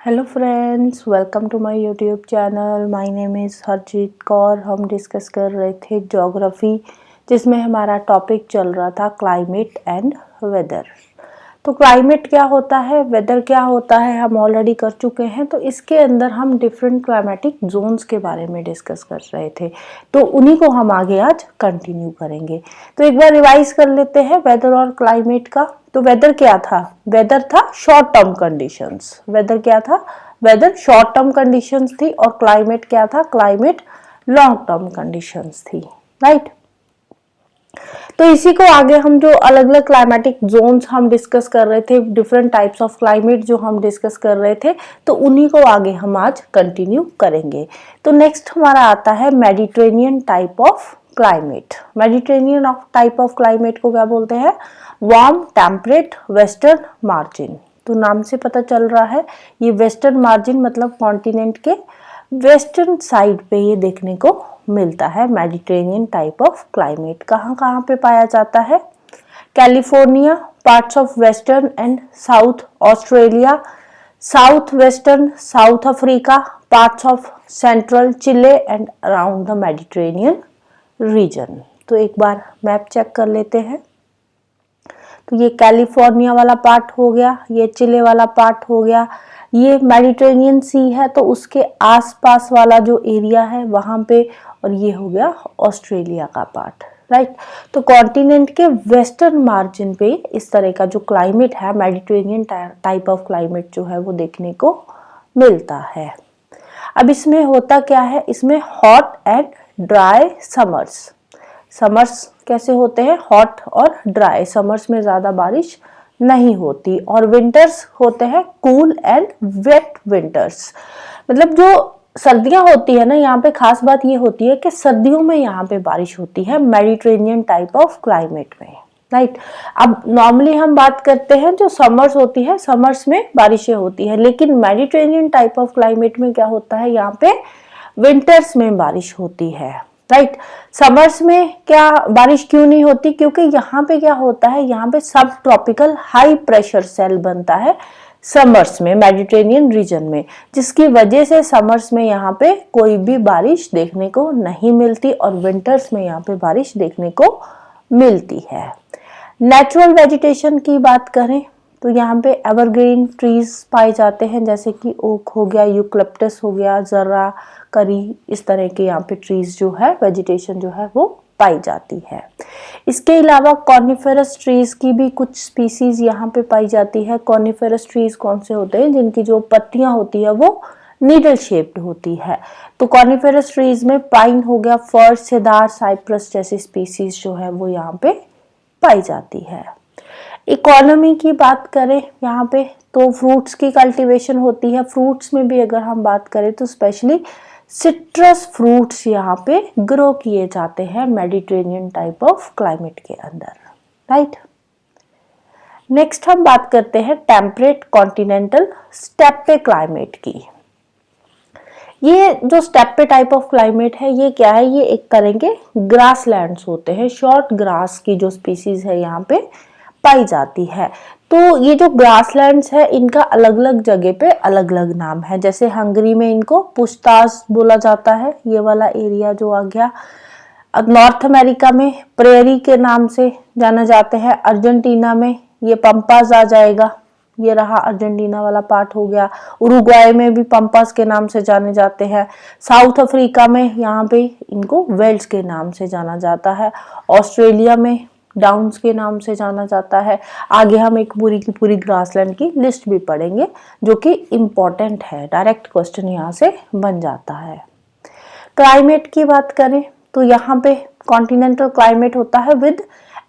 Hello friends, welcome to my YouTube channel. My name is Harjeet Kaur. हम discuss कर रहे थे ज्योग्राफी, जिसमें हमारा टॉपिक चल रहा था क्लाइमेट एंड वेदर। तो क्लाइमेट क्या होता है, वेदर क्या होता है, हम ऑलरेडी कर चुके हैं। तो इसके अंदर हम डिफरेंट क्लाइमेटिक जोन्स के बारे में डिस्कस कर रहे थे, तो उन्हीं को हम आगे आज कंटिन्यू करेंगे। तो एक बार रिवाइज कर लेते हैं वेदर और क्लाइमेट का। तो वेदर क्या था? वेदर था शॉर्ट टर्म कंडीशंस। वेदर क्या था? वेदर शॉर्ट टर्म कंडीशंस थी। और क्लाइमेट क्या था? क्लाइमेट लॉन्ग टर्म कंडीशंस थी, राइट। तो इसी को आगे हम जो अलग अलग क्लाइमेटिक जोन्स हम डिस्कस कर रहे थे, डिफरेंट टाइप्स ऑफ क्लाइमेट जो हम डिस्कस कर रहे थे, तो उन्हीं को आगे हम आज कंटिन्यू करेंगे। तो नेक्स्ट हमारा आता है Mediterranean type of climate. Mediterranean type of climate को क्या बोलते हैं? Warm, temperate, western margin. तो नाम से पता चल रहा है ये वेस्टर्न मार्जिन मतलब कॉन्टिनेंट के वेस्टर्न साइड पे ये देखने को मिलता है। मेडिटेरेनियन टाइप ऑफ क्लाइमेट कहाँ कहाँ पे पाया जाता है? California, parts of western and south Australia, south western south Africa, parts of central Chile and around the Mediterranean reason. तो एक बार मैप चेक कर लेते हैं। तो ये कैलिफोर्निया वाला पार्ट हो गया, ये चिले वाला पार्ट हो गया, ये मेडिटेरेनियन सी है तो उसके आसपास वाला जो एरिया है वहां पे, और ये हो गया ऑस्ट्रेलिया का पार्ट, राइट। तो कॉन्टिनेंट के वेस्टर्न मार्जिन पे इस तरह का जो क्लाइमेट है, मेडिटेरेनियन टाइप ऑफ क्लाइमेट जो है वो देखने को मिलता है। अब इसमें होता क्या है? इसमें hot and dry summers. Summers कैसे होते हैं? हॉट और ड्राई। समर्स में ज्यादा बारिश नहीं होती। और विंटर्स होते हैं कूल एंड वेट विंटर्स। मतलब जो सर्दियां होती है ना, यहाँ पे खास बात ये होती है कि सर्दियों में यहाँ पे बारिश होती है मेडिटेरेनियन टाइप ऑफ क्लाइमेट में, राइट। अब नॉर्मली हम बात करते हैं जो समर्स होती है, समर्स में बारिशें होती है, लेकिन मेडिटेरेनियन टाइप ऑफ क्लाइमेट में क्या होता है? यहाँ पे विंटर्स में बारिश होती है, राइट। समर्स में क्या बारिश क्यों नहीं होती? क्योंकि यहाँ पे क्या होता है, यहाँ पे सब ट्रॉपिकल हाई प्रेशर सेल बनता है समर्स में, मेडिटेरेनियन रीजन में, जिसकी वजह से समर्स में यहाँ पे कोई भी बारिश देखने को नहीं मिलती और विंटर्स में यहाँ पे बारिश देखने को मिलती है। नेचुरल वेजिटेशन की बात करें तो यहाँ पे एवरग्रीन ट्रीज पाए जाते हैं, जैसे कि ओक हो गया, यूकलिप्टस हो गया, जर्रा, करी, इस तरह के यहाँ पे ट्रीज जो है, वेजिटेशन जो है वो पाई जाती है। इसके अलावा कॉनिफेरस ट्रीज की भी कुछ स्पीसीज यहाँ पे पाई जाती है। कॉनिफेरस ट्रीज कौन से होते हैं? जिनकी जो पत्तियां होती है वो नीडल शेप्ड होती है। तो कॉनिफेरस ट्रीज में पाइन हो गया, फर, सेदार, साइप्रस जैसी स्पीसीज जो है वो यहाँ पे पाई जाती है। इकोनॉमी की बात करें यहाँ पे तो फ्रूट्स की कल्टीवेशन होती है। फ्रूट्स में भी अगर हम बात करें तो स्पेशली सिट्रस फ्रूट्स यहाँ पे ग्रो किए जाते हैं मेडिटेरेनियन टाइप ऑफ क्लाइमेट के अंदर, राइट। नेक्स्ट हम बात करते हैं टेम्परेट कॉन्टिनेंटल स्टेप्पे क्लाइमेट की। ये जो स्टेप्पे टाइप ऑफ क्लाइमेट है ये क्या है? ये एक तरह के ग्रासलैंड्स होते हैं। शॉर्ट ग्रास की जो स्पीसीज है यहाँ पे पाई जाती है। तो ये जो ग्रासलैंड्स है इनका अलग अलग जगह पे अलग अलग नाम है। जैसे हंगरी में इनको पुश्ताज बोला जाता है, ये वाला एरिया जो आ गया। अब नॉर्थ अमेरिका में प्रेरी के नाम से जाना जाते हैं। अर्जेंटीना में ये पंपास आ जाएगा, ये रहा अर्जेंटीना वाला पार्ट हो गया। उरुग्वाय में भी पंपास के नाम से जाने जाते हैं। साउथ अफ्रीका में यहाँ पे इनको वेल्स के नाम से जाना जाता है। ऑस्ट्रेलिया में डाउन्स के नाम से जाना जाता है। आगे हम एक पूरी की पूरी ग्रासलैंड की लिस्ट भी पढ़ेंगे जो कि इम्पोर्टेंट है, डायरेक्ट क्वेश्चन यहाँ से बन जाता है। क्लाइमेट की बात करें तो यहाँ पे कॉन्टिनेंटल क्लाइमेट होता है with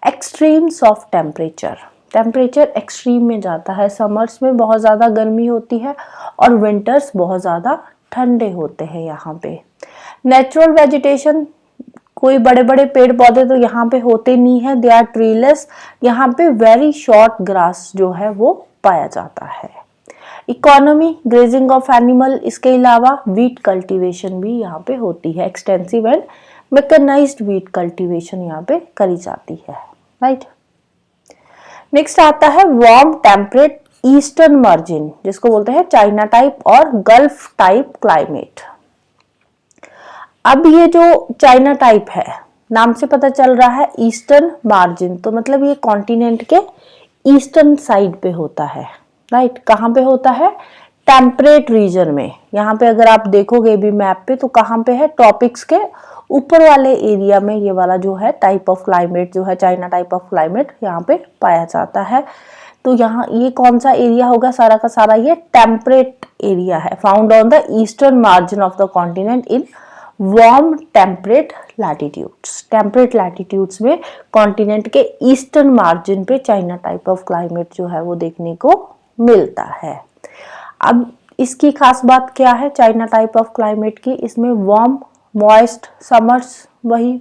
extremes of temperature. Temperature extreme में जाता है। समर्स में बहुत ज़्यादा गर्मी होती है और विंटर्स बहुत ज़्यादा ठंडे होते हैं यहाँ पे। नेचुरल वेजिटेशन, कोई बड़े बड़े पेड़ पौधे तो यहाँ पे होते नहीं है, दे आर ट्रीलेस। यहाँ पे वेरी शॉर्ट ग्रास जो है वो पाया जाता है। इकोनॉमी, ग्रेजिंग ऑफ एनिमल, इसके अलावा वीट कल्टीवेशन भी यहाँ पे होती है। Extensive and mechanised wheat cultivation यहाँ पे करी जाती है, राइट। नेक्स्ट आता है वार्म टेम्परेट ईस्टर्न मार्जिन जिसको बोलते हैं चाइना टाइप और गल्फ टाइप क्लाइमेट। अब ये जो चाइना टाइप है, नाम से पता चल रहा है ईस्टर्न मार्जिन, तो मतलब ये कॉन्टिनेंट के ईस्टर्न साइड पे होता है, राइट। कहाँ पे होता है? टेम्परेट रीजन में। यहाँ पे अगर आप देखोगे भी मैप पे तो कहाँ पे है? ट्रॉपिक्स के ऊपर वाले एरिया में ये वाला जो है टाइप ऑफ क्लाइमेट जो है चाइना टाइप ऑफ क्लाइमेट यहाँ पे पाया जाता है। तो यहाँ ये कौन सा एरिया होगा? सारा का सारा ये टेम्परेट एरिया है, found on the eastern margin of the continent in warm temperate latitudes. Temperate latitudes में कॉन्टिनेंट के ईस्टर्न मार्जिन पे चाइना टाइप ऑफ क्लाइमेट जो है वो देखने को मिलता है। अब इसकी खास बात क्या है चाइना टाइप ऑफ क्लाइमेट की? इसमें वार्म मॉइस्ट समर्स, वही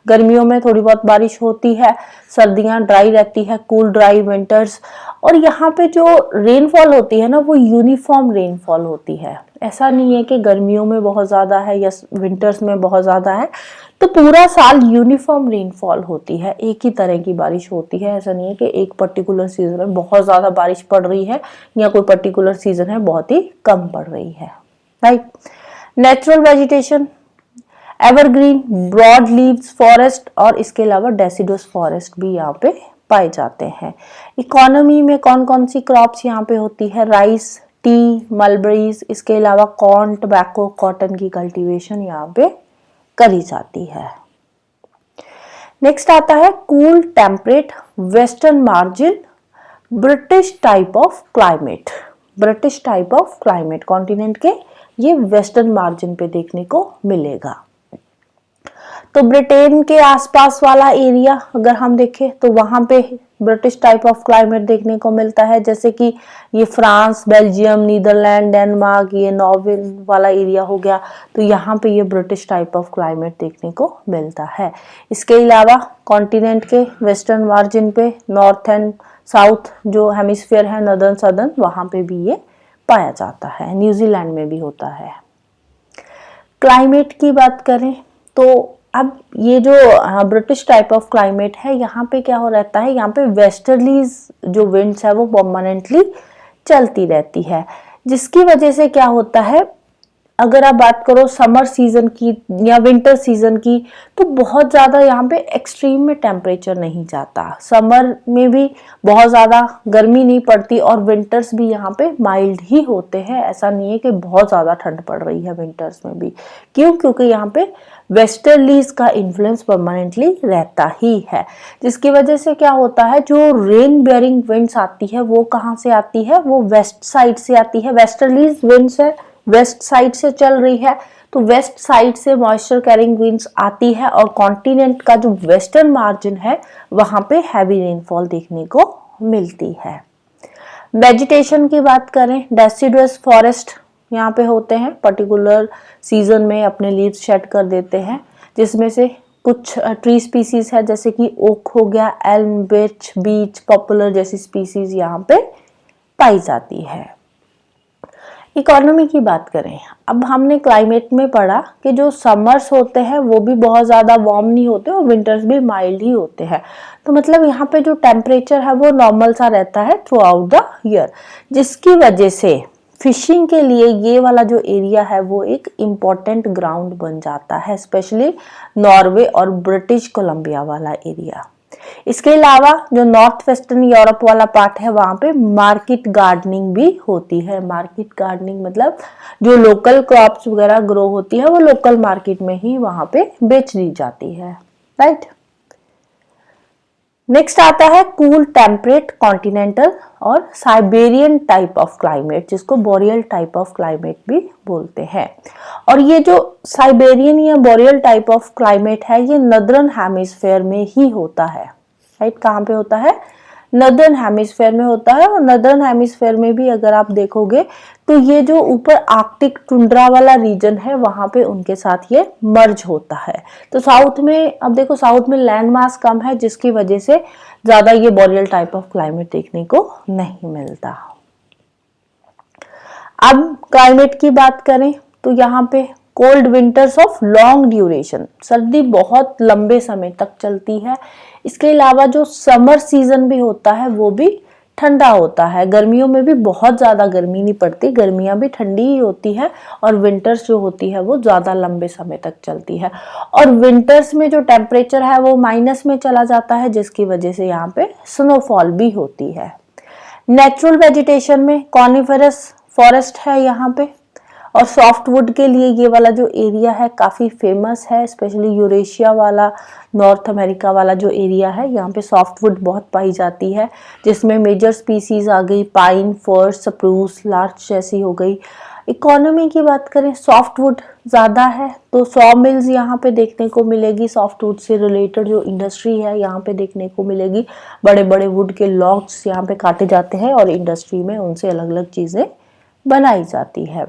गर्मियों में थोड़ी बहुत बारिश होती है, सर्दियां ड्राई रहती है, कूल ड्राई विंटर्स, और यहाँ पे जो रेनफॉल होती है ना वो यूनिफॉर्म रेनफॉल होती है। ऐसा नहीं है कि गर्मियों में बहुत ज़्यादा है या विंटर्स में बहुत ज़्यादा है, तो पूरा साल यूनिफॉर्म रेनफॉल होती है, एक ही तरह की बारिश होती है। ऐसा नहीं है कि एक पर्टिकुलर सीजन में बहुत ज़्यादा बारिश पड़ रही है या कोई पर्टिकुलर सीजन है बहुत ही कम पड़ रही है, right. Natural vegetation evergreen, broad leaves forest और इसके अलावा डेसिडुअस फॉरेस्ट भी यहाँ पे पाए जाते हैं। इकोनॉमी में कौन कौन सी क्रॉप्स यहाँ पे होती है? राइस, टी, मलबरीज, इसके अलावा कॉर्न, टबैको, कॉटन की कल्टीवेशन यहाँ पे करी जाती है। नेक्स्ट आता है cool temperate western margin British type of climate. British type of climate continent के ये वेस्टर्न मार्जिन पे देखने को मिलेगा। तो ब्रिटेन के आसपास वाला एरिया अगर हम देखें तो वहां पे ब्रिटिश टाइप ऑफ क्लाइमेट देखने को मिलता है, जैसे कि ये फ्रांस, बेल्जियम, नीदरलैंड, डेनमार्क, ये नॉर्वे वाला एरिया हो गया, तो यहाँ पे ये ब्रिटिश टाइप ऑफ क्लाइमेट देखने को मिलता है। इसके अलावा कॉन्टिनेंट के वेस्टर्न मार्जिन पे नॉर्थ एंड साउथ जो हेमिस्फीयर है, नदर्न सदर्न, वहां पे भी ये पाया जाता है। न्यूजीलैंड में भी होता है। क्लाइमेट की बात करें तो अब ये जो ब्रिटिश टाइप ऑफ क्लाइमेट है, यहाँ पे क्या हो रहता है? यहाँ पे वेस्टर्लीज जो विंड्स है वो परमानेंटली चलती रहती है, जिसकी वजह से क्या होता है, अगर आप बात करो समर सीजन की या विंटर सीजन की, तो बहुत ज़्यादा यहाँ पे एक्सट्रीम में टेम्परेचर नहीं जाता। समर में भी बहुत ज़्यादा गर्मी नहीं पड़ती और विंटर्स भी यहाँ पे माइल्ड ही होते हैं। ऐसा नहीं है कि बहुत ज़्यादा ठंड पड़ रही है विंटर्स में भी। क्यों? क्योंकि यहाँ पे वेस्टर्लीज का इन्फ्लुएंस परमानेंटली रहता ही है, जिसकी वजह से क्या होता है, जो रेन बेयरिंग विंड्स आती है वो कहाँ से आती है? वो वेस्ट साइड से आती है। वेस्टर्लीज विंड्स है, वेस्ट साइड से चल रही है, तो वेस्ट साइड से मॉइस्चर कैरिंग विंड्स आती है और कॉन्टिनेंट का जो वेस्टर्न मार्जिन है वहां पे हैवी रेनफॉल देखने को मिलती है। वेजिटेशन की बात करें, डेसिडुअस फॉरेस्ट यहाँ पे होते हैं, पर्टिकुलर सीजन में अपने लीव्स शेड कर देते हैं, जिसमें से कुछ ट्री स्पीसीज है जैसे कि ओक हो गया, एल्म, बिच, बीच, पॉपुलर जैसी स्पीसीज यहाँ पे पाई जाती है। इकोनॉमी की बात करें, अब हमने क्लाइमेट में पढ़ा कि जो समर्स होते हैं वो भी बहुत ज़्यादा वार्म नहीं होते और विंटर्स भी माइल्ड ही होते हैं, तो मतलब यहाँ पे जो टेम्परेचर है वो नॉर्मल सा रहता है थ्रू आउट द ईयर, जिसकी वजह से फिशिंग के लिए ये वाला जो एरिया है वो एक इम्पॉर्टेंट ग्राउंड बन जाता है, स्पेशली नॉर्वे और ब्रिटिश कोलंबिया वाला एरिया। इसके अलावा जो नॉर्थ वेस्टर्न यूरोप वाला पार्ट है वहां पे मार्केट गार्डनिंग भी होती है। मार्केट गार्डनिंग मतलब जो लोकल क्रॉप्स वगैरह ग्रो होती है वो लोकल मार्केट में ही वहां पे बेच दी जाती है, राइट। नेक्स्ट आता है कूल टेम्परेट कॉन्टिनेंटल और साइबेरियन टाइप ऑफ क्लाइमेट, जिसको बोरियल टाइप ऑफ क्लाइमेट भी बोलते हैं। और ये जो साइबेरियन या बोरियल टाइप ऑफ क्लाइमेट है ये नदर्न हेमिस्फेयर में ही होता है, राइट। कहाँ पे होता है? नदर्न हेमिस्फेयर में होता है। और नदर्न हेमिस्फेयर में भी अगर आप देखोगे तो ये जो ऊपर आर्कटिक टुंड्रा वाला रीजन है वहां पे उनके साथ ये मर्ज होता है। तो साउथ में, अब देखो साउथ में लैंड मास कम है, जिसकी वजह से ज्यादा ये बोरियल टाइप ऑफ क्लाइमेट देखने को नहीं मिलता। अब क्लाइमेट की बात करें तो यहाँ पे cold winters of long duration, सर्दी बहुत लंबे समय तक चलती है। इसके अलावा जो समर सीजन भी होता है वो भी ठंडा होता है। गर्मियों में भी बहुत ज़्यादा गर्मी नहीं पड़ती, गर्मियाँ भी ठंडी ही होती है और विंटर्स जो होती है वो ज़्यादा लंबे समय तक चलती है। और विंटर्स में जो टेम्परेचर है वो माइनस में चला जाता है, जिसकी वजह से यहाँ पे स्नोफॉल भी होती है। नेचुरल वेजिटेशन में कॉनिफरस फॉरेस्ट है यहाँ पे, और सॉफ्टवुड के लिए ये वाला जो एरिया है काफ़ी फेमस है, स्पेशली यूरेशिया वाला, नॉर्थ अमेरिका वाला जो एरिया है, यहाँ पे सॉफ्टवुड बहुत पाई जाती है, जिसमें मेजर स्पीसीज आ गई पाइन, फर, स्प्रूस, लार्च जैसी हो गई। इकोनॉमी की बात करें, सॉफ्टवुड ज़्यादा है तो सॉ मिल्स यहाँ पे देखने को मिलेगी, सॉफ्टवुड से रिलेटेड जो इंडस्ट्री है यहाँ पे देखने को मिलेगी। बड़े बड़े वुड के लॉग्स यहाँ पे काटे जाते हैं और इंडस्ट्री में उनसे अलग अलग चीज़ें बनाई जाती है।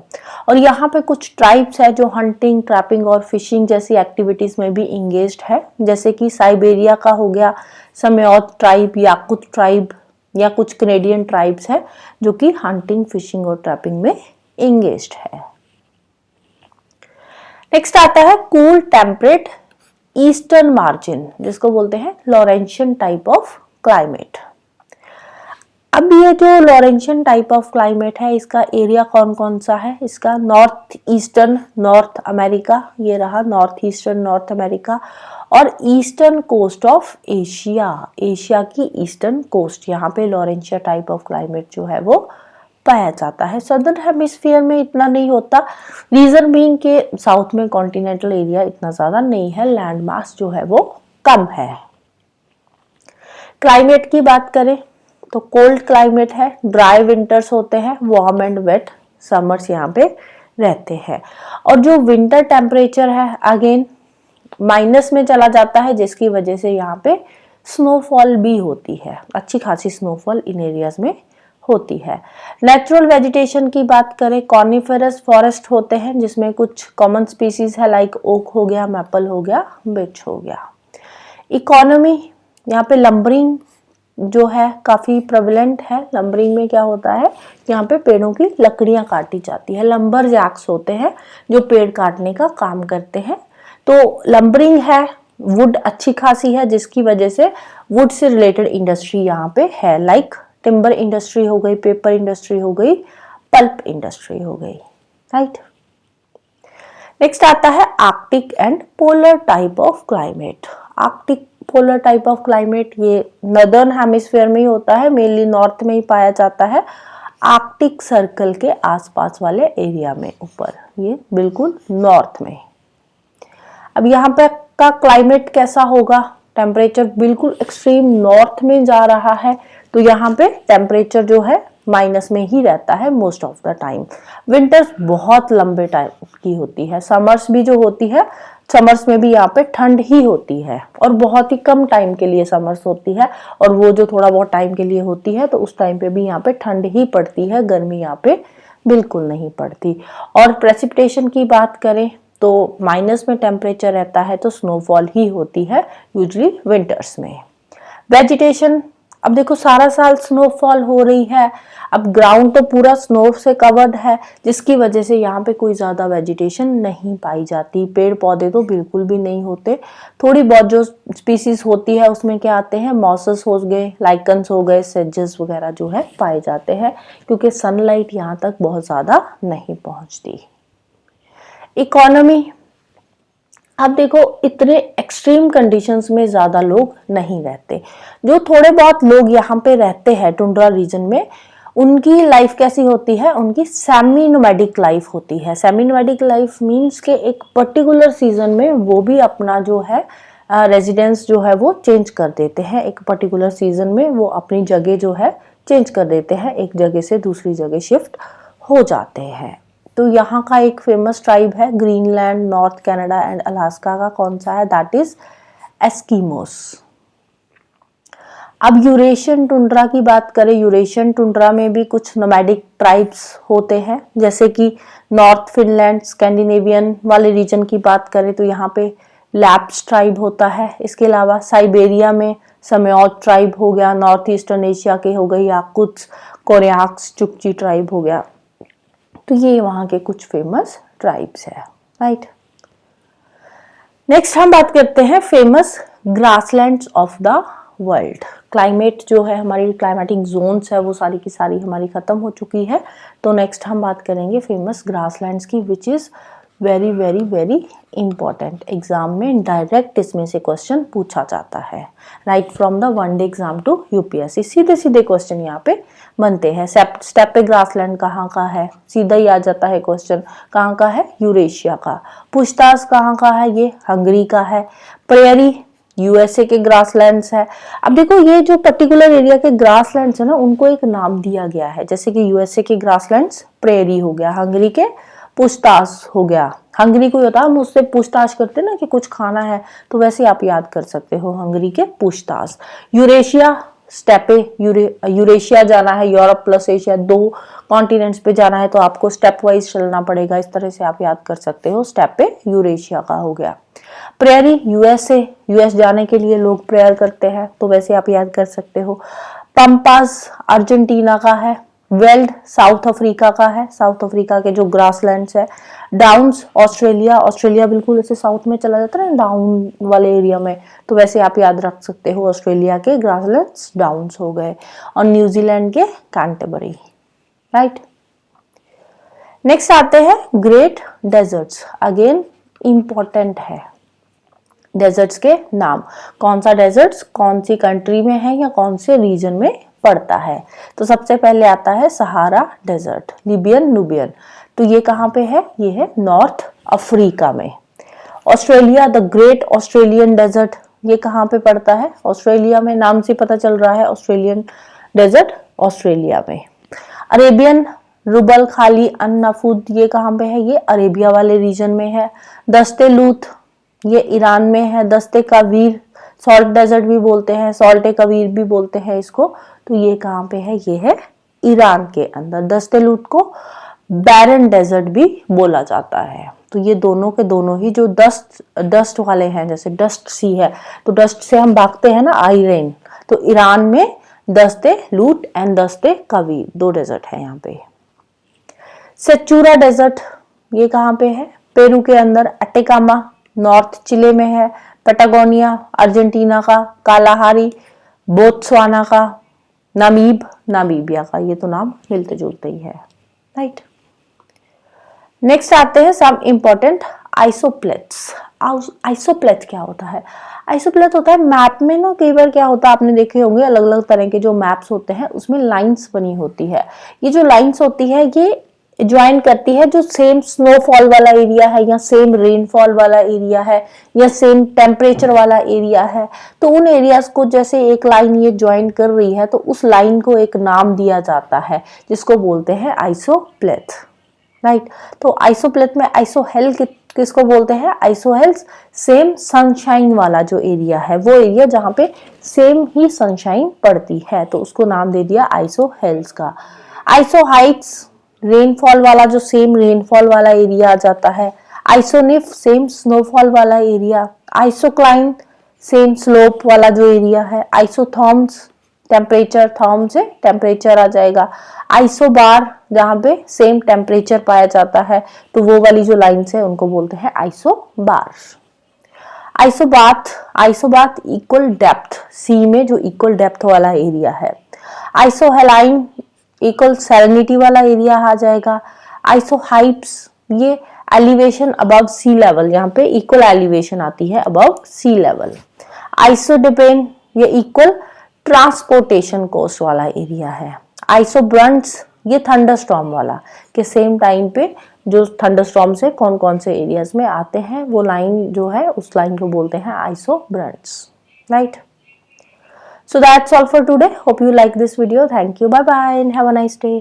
और यहाँ पे कुछ ट्राइब्स है जो हंटिंग, ट्रैपिंग और फिशिंग जैसी एक्टिविटीज में भी इंगेज्ड है, जैसे कि साइबेरिया का हो गया समयोत ट्राइब, याकुत ट्राइब, या कुछ कैनेडियन ट्राइब्स है जो कि हंटिंग, फिशिंग और ट्रैपिंग में इंगेज्ड है। नेक्स्ट आता है कूल टेम्परेट ईस्टर्न मार्जिन, जिसको बोलते हैं लॉरेंशियन टाइप ऑफ क्लाइमेट। अब ये जो लॉरेंशियन टाइप ऑफ क्लाइमेट है, इसका एरिया कौन कौन सा है? इसका नॉर्थ ईस्टर्न नॉर्थ अमेरिका, ये रहा नॉर्थ ईस्टर्न नॉर्थ अमेरिका, और eastern coast of Asia, Asia की ईस्टर्न कोस्ट, यहाँ पे लॉरेंशिया टाइप ऑफ क्लाइमेट जो है वो पाया जाता है। सदर्न हेमिस्फीयर में इतना नहीं होता, रीजन बीइंग के साउथ में कॉन्टिनेंटल एरिया इतना ज्यादा नहीं है, लैंड मास जो है वो कम है। क्लाइमेट की बात करें तो कोल्ड क्लाइमेट है, ड्राई विंटर्स होते हैं, वार्म एंड वेट समर्स यहाँ पे रहते हैं। और जो विंटर टेम्परेचर है अगेन माइनस में चला जाता है, जिसकी वजह से यहाँ पे स्नोफॉल भी होती है, अच्छी खासी स्नोफॉल इन एरियाज में होती है। नेचुरल वेजिटेशन की बात करें, कॉनिफरस फॉरेस्ट होते हैं जिसमें कुछ कॉमन स्पीसीज है लाइक ओक हो गया, मैपल हो गया, बिच हो गया। इकोनॉमी, यहाँ पे लंबरिंग जो है काफी प्रेवलेंट है। लंबरिंग में क्या होता है, यहाँ पे पेड़ों की लकड़ियां काटी जाती है, लंबर जैक्स होते हैं जो पेड़ काटने का काम करते हैं। तो लंबरिंग है, वुड अच्छी खासी है, जिसकी वजह से वुड से रिलेटेड इंडस्ट्री यहाँ पे है, लाइक टिम्बर इंडस्ट्री हो गई, पेपर इंडस्ट्री हो गई, पल्प इंडस्ट्री हो गई, राइट। नेक्स्ट आता है Arctic and polar type of climate. Arctic polar type of climate ये नॉर्दर्न हेमिस्फीयर में ही होता है, मेनली नॉर्थ में ही पाया जाता है, आर्कटिक सर्कल के आसपास वाले एरिया में, ऊपर ये बिल्कुल नॉर्थ में। अब यहाँ पे का क्लाइमेट कैसा होगा, टेम्परेचर बिल्कुल एक्सट्रीम नॉर्थ में जा रहा है, तो यहाँ पे टेम्परेचर जो है माइनस में ही रहता है most of the time. Winters बहुत लंबे टाइम की होती है, समर्स भी जो होती है, समर्स में भी यहाँ पे ठंड ही होती है और बहुत ही कम टाइम के लिए समर्स होती है, और वो जो थोड़ा बहुत टाइम के लिए होती है तो उस टाइम पे भी यहाँ पे ठंड ही पड़ती है, गर्मी यहाँ पे बिल्कुल नहीं पड़ती। और प्रेसिपिटेशन की बात करें तो माइनस में टेम्परेचर रहता है तो स्नोफॉल ही होती है यूजुअली विंटर्स में। वेजिटेशन, अब देखो सारा साल स्नोफॉल हो रही है, अब ग्राउंड तो पूरा स्नो से कवर्ड है, जिसकी वजह से यहाँ पे कोई ज्यादा वेजिटेशन नहीं पाई जाती, पेड़ पौधे तो बिल्कुल भी नहीं होते। थोड़ी बहुत जो स्पीसीज होती है उसमें क्या आते हैं, मॉसस हो गए, लाइकन्स हो गए, सेजेस वगैरह जो है पाए जाते हैं, क्योंकि सनलाइट यहाँ तक बहुत ज्यादा नहीं पहुंचती। इकोनॉमी, अब देखो इतने एक्सट्रीम कंडीशंस में ज्यादा लोग नहीं रहते, जो थोड़े बहुत लोग यहाँ पे रहते हैं टुंड्रा रीजन में, उनकी लाइफ कैसी होती है, उनकी सेमी नोमैडिक लाइफ होती है। सेमी नोमैडिक लाइफ मींस के एक पर्टिकुलर सीजन में वो भी अपना जो है रेजिडेंस जो है वो चेंज कर देते हैं, एक पर्टिकुलर सीजन में वो अपनी जगह जो है चेंज कर देते हैं, एक जगह से दूसरी जगह शिफ्ट हो जाते हैं। तो यहाँ का एक फेमस ट्राइब है Greenland, north Canada and Alaska का, कौन सा है, दैट इज एस्किमोस। अब यूरेशियन टुंड्रा की बात करें, यूरेशियन टुंड्रा में भी कुछ नोमैडिक ट्राइब्स होते हैं, जैसे कि नॉर्थ फिनलैंड, स्कैंडिनेवियन वाले रीजन की बात करें तो यहाँ पे लैप्स ट्राइब होता है। इसके अलावा साइबेरिया में समयोत ट्राइब हो गया, नॉर्थ ईस्टर्न एशिया के हो गई याकुत्स, कोरियाक्स, चुकची ट्राइब हो गया। तो ये वहां के कुछ फेमस ट्राइब्स है, राइट। नेक्स्ट हम बात करते हैं famous grasslands of the world. Climate जो है, हमारी क्लाइमेटिक जोन्स है वो सारी की सारी हमारी ख़त्म हो चुकी है। तो नेक्स्ट हम बात करेंगे फेमस ग्रासलैंड्स की, which is very very very important. Exam में डायरेक्ट इसमें से क्वेश्चन पूछा जाता है, right from the one day exam to UPSC. सीधे सीधे क्वेश्चन यहाँ पे बनते हैं। स्टेपे ग्रासलैंड कहाँ का है, सीधा ही आ जाता है क्वेश्चन, कहाँ का है, यूरेशिया का। पुछताछ कहाँ का है, ये हंगरी का है। प्रेयरी यूएसए के ग्रासलैंड्स है। अब देखो ये जो पर्टिकुलर एरिया के ग्रासलैंड्स है ना, उनको एक नाम दिया गया है, जैसे कि यूएसए के ग्रासलैंड्स प्रेयरी हो गया, हंगरी के पूछताछ हो गया। हंगरी को होता है, हम उससे पूछताछ करते हैं ना कि कुछ खाना है, तो वैसे आप याद कर सकते हो हंगरी के पूछताछ। यूरेशिया स्टेपे, यूरेशिया जाना है, यूरोप प्लस एशिया, 2 कॉन्टिनेंट्स पे जाना है, तो आपको स्टेप वाइज चलना पड़ेगा। इस तरह से आप याद कर सकते हो। स्टेपे यूरेशिया का हो गया। प्रेयरी यूएसए, यूएस जाने के लिए लोग प्रेयर करते हैं, तो वैसे आप याद कर सकते हो। पंपास अर्जेंटीना का है। वेल्ड साउथ अफ्रीका का है, साउथ अफ्रीका के जो ग्रासलैंड्स है। डाउन्स ऑस्ट्रेलिया, ऑस्ट्रेलिया बिल्कुल ऐसे साउथ में चला जाता है ना, डाउन वाले एरिया में, तो वैसे आप याद रख सकते हो ऑस्ट्रेलिया के ग्रासलैंड्स डाउन्स हो गए। और न्यूजीलैंड के कैंटरबरी, राइट। नेक्स्ट आते हैं ग्रेट डेजर्ट्स। अगेन इंपॉर्टेंट है डेजर्ट्स के नाम, कौन सा डेजर्ट्स कौन सी कंट्री में है या कौन से रीजन में पड़ता है। तो सबसे पहले आता है सहारा डेजर्ट, लिबियन नुबियन, तो ये कहाँ पे है, ये है नॉर्थ अफ्रीका में। Australia, the Great Australian Desert, ये कहाँ पे पड़ता है, ऑस्ट्रेलिया में, नाम से पता चल रहा है ऑस्ट्रेलियन डेजर्ट ऑस्ट्रेलिया में। अरेबियन रुबल खाली अन्नाफुद, ये कहाँ पे है, ये अरेबिया वाले रीजन में है। दस्ते लूथ, ये ईरान में है। दस्ते कबीर, सॉल्ट डेजर्ट भी बोलते हैं, सॉल्ट कबीर भी बोलते हैं इसको, तो ये कहाँ पे है, ये है ईरान के अंदर। दस्ते लूथ को बैरन डेजर्ट भी बोला जाता है। तो ये दोनों के दोनों ही जो डस्ट वाले हैं, जैसे डस्ट सी है, तो डस्ट से हम भागते हैं ना, आई रेन, तो ईरान में दस्ते लूथ एंड दस्ते कबीर 2 डेजर्ट है यहाँ पे। सेचूरा डेजर्ट, ये कहाँ पे है, पेरू के अंदर। अटेकामा नॉर्थ चिले में है। पैटागोनिया अर्जेंटीना का। कालाहारी बोत्सवाना का। नामीबिया का, ये तो नाम मिलते जुलते ही है, राइट। नेक्स्ट आते हैं सम इंपॉर्टेंट आइसोप्लेट्स। आइसोप्लेट क्या होता है, आइसोप्लेट होता है मैप में ना, कई बार क्या होता है आपने देखे होंगे, अलग अलग तरह के जो मैप्स होते हैं उसमें लाइंस बनी होती है। ये जो लाइंस होती है ये ज्वाइन करती है जो सेम स्नोफॉल वाला एरिया है या सेम रेनफॉल वाला एरिया है या सेम टेम्परेचर वाला एरिया है, तो उन एरियाज को जैसे एक लाइन ये ज्वाइन कर रही है, तो उस लाइन को एक नाम दिया जाता है जिसको बोलते हैं आइसोप्लेट, राइट। तो आइसोप्लेट में आइसोहेल किसको बोलते हैं, आइसोहेल्स सेम सनशाइन वाला जो एरिया है, वो एरिया जहाँ पे सेम ही सनशाइन पड़ती है, तो उसको नाम दे दिया आइसोहेल्स का। आइसोहाइट्स रेनफॉल वाला, जो सेम रेनफॉल वाला एरिया आ जाता है। आइसोनिफ सेम स्नोफॉल वाला एरिया। आइसोक्लाइन सेम स्लोप वाला जो एरिया है। आइसोथर्म्स टेम्परेचर, थर्म से टेम्परेचर आ जाएगा। आइसोबार जहाँ पे सेम टेम्परेचर पाया जाता है, तो वो वाली जो लाइन्स है उनको बोलते हैं आइसोबार। आइसोबाथ इक्वल डेप्थ, सी में जो इक्वल डेप्थ वाला एरिया है। आइसोहेलाइन इक्वल सैलिनिटी वाला एरिया आ जाएगा। आइसोहाइट्स ये एलिवेशन अबव सी लेवल, यहाँ पे इक्वल एलिवेशन आती है अबव सी लेवल। आइसोडिपेन ये इक्वल ट्रांसपोर्टेशन कॉस्ट वाला एरिया है। आइसोब्रंट्स ये थंडरस्टॉर्म वाला, के सेम टाइम पे जो थंडरस्टॉर्म से कौन कौन से एरियाज में आते हैं, वो लाइन जो है उस लाइन को बोलते हैं आइसोब्रंट्स, right. So that's all for today. Hope you like this video. Thank you. Bye bye and have a nice day.